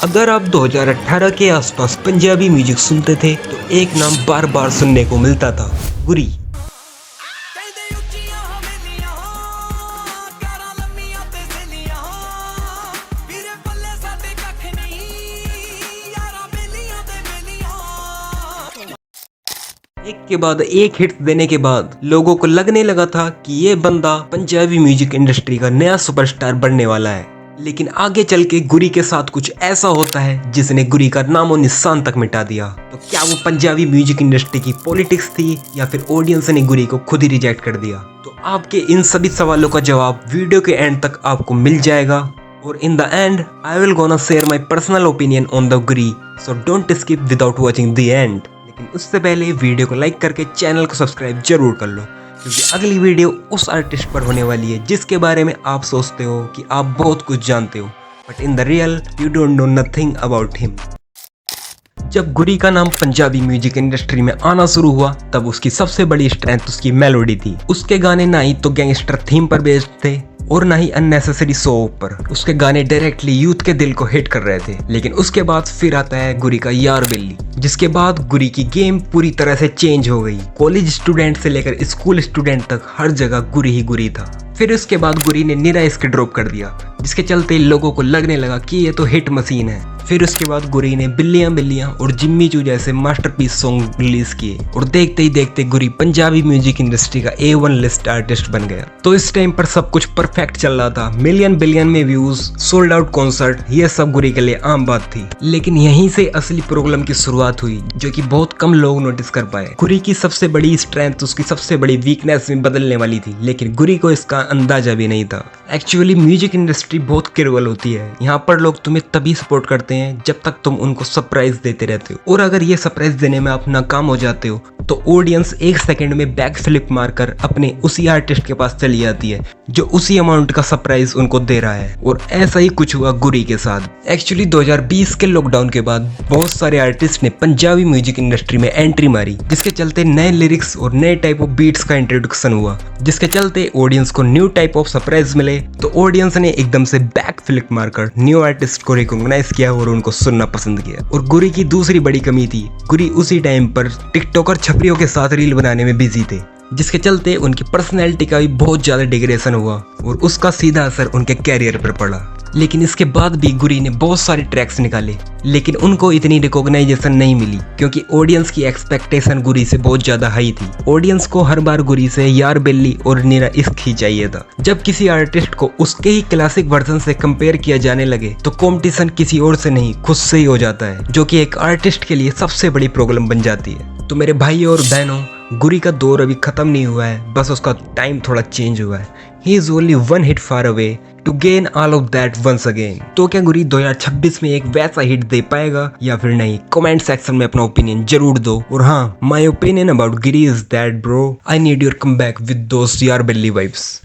अगर आप 2018 के आसपास पंजाबी म्यूजिक सुनते थे तो एक नाम बार बार सुनने को मिलता था, गुरी। एक के बाद एक हिट देने के बाद लोगों को लगने लगा था कि ये बंदा पंजाबी म्यूजिक इंडस्ट्री का नया सुपरस्टार बनने वाला है। लेकिन आगे चल के गुरी के साथ कुछ ऐसा होता है जिसने गुरी का नामो निशान तक मिटा दिया। तो क्या वो पंजाबी म्यूजिक इंडस्ट्री की पॉलिटिक्स थी या फिर ऑडियंस ने गुरी को खुद ही रिजेक्ट कर दिया? तो आपके इन सभी सवालों का जवाब वीडियो के एंड तक आपको मिल जाएगा। और in the end I will gonna share my personal opinion on the Guri, so don't skip without watching the end. लेकिन उससे पहले वीडियो को लाइक करके चैनल को सब्सक्राइब जरूर कर लो, क्योंकि अगली वीडियो उस आर्टिस्ट पर होने वाली है जिसके बारे में आप सोचते हो कि आप बहुत कुछ जानते हो, but in the real you don't know nothing about him. जब गुरी का नाम पंजाबी म्यूजिक इंडस्ट्री में आना शुरू हुआ तब उसकी सबसे बड़ी स्ट्रेंथ उसकी मेलोडी थी। उसके गाने ना ही तो गैंगस्टर थीम पर बेस्ड थे और ना ही अननेसेसरी शो पर। उसके गाने डायरेक्टली यूथ के दिल को हिट कर रहे थे। लेकिन उसके बाद फिर आता है गुरी का यार बिल्ली, जिसके बाद गुरी की गेम पूरी तरह से चेंज हो गई। कॉलेज स्टूडेंट से लेकर स्कूल स्टूडेंट तक हर जगह गुरी ही गुरी था। फिर उसके बाद गुरी ने निरा इसके ड्रॉप कर दिया, जिसके चलते लोगों को लगने लगा कि ये तो हिट मशीन है। फिर उसके बाद गुरी ने बिल्लियां बिल्लियां और जिम्मी चू जैसे मास्टरपीस सॉन्ग रिलीज किए और देखते ही देखते गुरी पंजाबी म्यूजिक इंडस्ट्री का A1 लिस्ट आर्टिस्ट बन गया। तो इस टाइम पर सब कुछ परफेक्ट चल रहा था, मिलियन बिलियन में व्यूज, सोल्ड आउट कॉन्सर्ट, ये सब गुरी के लिए आम बात थी। लेकिन यहीं से असली प्रॉब्लम की शुरुआत हुई, जो कि बहुत कम लोग नोटिस कर पाए। गुरी की सबसे बड़ी स्ट्रेंथ उसकी सबसे बड़ी वीकनेस में बदलने वाली थी, लेकिन गुरी को इसका अंदाजा भी नहीं था। एक्चुअली म्यूजिक इंडस्ट्री बहुत क्रूअल होती है। यहाँ पर लोग तुम्हें तभी सपोर्ट करते हैं जब तक तुम उनको सरप्राइज देते रहते हो, और अगर ये सरप्राइज देने में आप नाकाम हो जाते हो तो ऑडियंस एक सेकंड में बैक फ्लिप मारकर अपने उसी आर्टिस्ट के पास चली जाती है जो उसी अमाउंट का सरप्राइज उनको दे रहा है। और ऐसा ही कुछ हुआ गुरी के साथ। एक्चुअली 2020 के लॉकडाउन के बाद बहुत सारे आर्टिस्ट ने पंजाबी म्यूजिक इंडस्ट्री में एंट्री मारी, जिसके चलते नए लिरिक्स और नए टाइप ऑफ बीट्स का इंट्रोडक्शन हुआ, जिसके चलते ऑडियंस को न्यू टाइप ऑफ सरप्राइज मिले। तो ऑडियंस ने एकदम से बैक फ्लिप मारकर न्यू आर्टिस्ट को रिकॉग्नाइज किया और उनको सुनना पसंद किया। और गुरी की दूसरी बड़ी कमी थी, गुरी उसी टाइम पर टिकटॉकर छपरियों के साथ रील बनाने में बिजी थे, जिसके चलते उनकी पर्सनैलिटी का भी बहुत ज्यादा डिग्रेडेशन हुआ और उसका सीधा असर उनके कैरियर पर पड़ा। लेकिन इसके बाद भी गुरी ने बहुत सारे ट्रैक्स निकाले, लेकिन उनको इतनी रिकॉग्नाइजेशन नहीं मिली, क्योंकि ऑडियंस की एक्सपेक्टेशन गुरी से बहुत ज्यादा हाई थी। ऑडियंस को हर बार गुरी से यार बिल्ली और निरा इश्क ही चाहिए था। जब किसी आर्टिस्ट को उसके ही क्लासिक वर्जन से कंपेयर किया जाने लगे तो कंपटीशन किसी और से नहीं खुद से ही हो जाता है, जो कि एक आर्टिस्ट के लिए सबसे बड़ी प्रॉब्लम बन जाती है। तो मेरे भाइयों और बहनों, गुरी का दौर अभी खत्म नहीं हुआ है, बस उसका टाइम थोड़ा चेंज हुआ है। He is only one hit far away to gain all of that once again. तो क्या गुरी 2026 में एक वैसा हिट दे पाएगा या फिर नहीं? कमेंट सेक्शन में अपना ओपिनियन जरूर दो। और हाँ, my opinion about Giri is that bro, I need your come back with those यार बिल्ली वाइब्स।